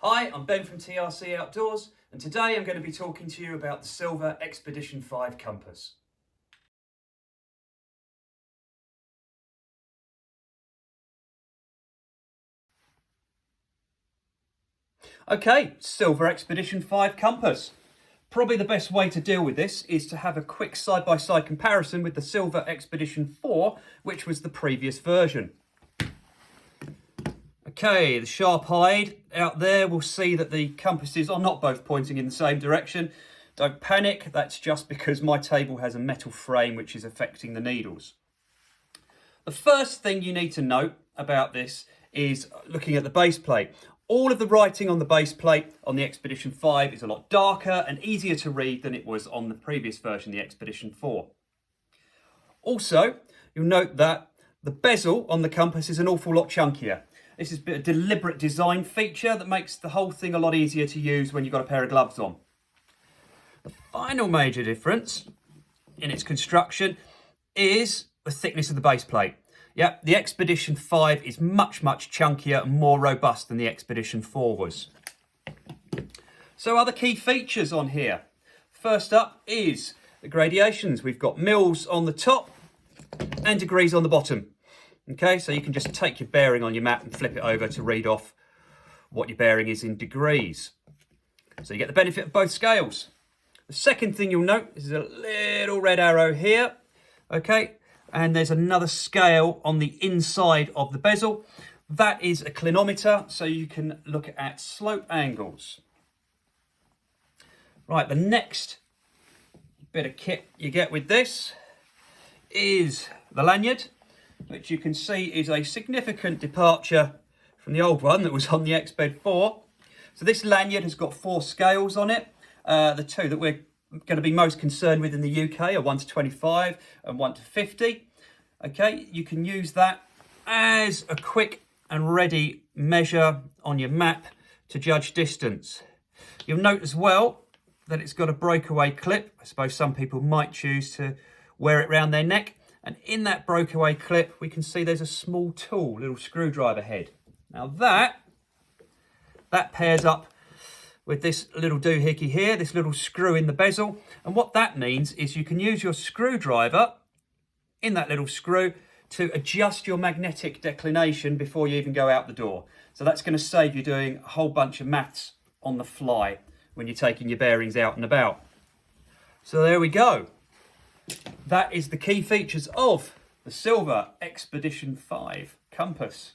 Hi, I'm Ben from TRC Outdoors, and today I'm going to be talking to you about the Silva Expedition 5 compass. Okay, Silva Expedition 5 compass. Probably the best way to deal with this is to have a quick side-by-side comparison with the Silva Expedition 4, which was the previous version. Okay, the sharp-eyed out there will see that the compasses are not both pointing in the same direction. Don't panic, that's just because my table has a metal frame which is affecting the needles. The first thing you need to note about this is looking at the base plate. All of the writing on the base plate on the Expedition 5 is a lot darker and easier to read than it was on the previous version, the Expedition 4. Also, you'll note that the bezel on the compass is an awful lot chunkier. This is a deliberate design feature that makes the whole thing a lot easier to use when you've got a pair of gloves on. The final major difference in its construction is the thickness of the base plate. Yeah, the Expedition 5 is much chunkier and more robust than the Expedition 4 was. So other key features on here. First up is the gradations. We've got mils on the top and degrees on the bottom. Okay, so you can just take your bearing on your map and flip it over to read off what your bearing is in degrees. So you get the benefit of both scales. The second thing you'll note is a little red arrow here. Okay, and there's another scale on the inside of the bezel. That is a clinometer, so you can look at slope angles. Right, the next bit of kit you get with this is the lanyard, which you can see is a significant departure from the old one that was on the Exped 4. So this lanyard has got 4 scales on it. The two that we're going to be most concerned with in the UK are 1 to 25 and 1 to 50. Okay, you can use that as a quick and ready measure on your map to judge distance. You'll note as well that it's got a breakaway clip. I suppose some people might choose to wear it around their neck. And in that breakaway clip, we can see there's a small tool, little screwdriver head. Now that pairs up with this little doohickey here, this little screw in the bezel. And what that means is you can use your screwdriver in that little screw to adjust your magnetic declination before you even go out the door. So that's going to save you doing a whole bunch of maths on the fly when you're taking your bearings out and about. So there we go. That is the key features of the Silva Expedition 5 compass.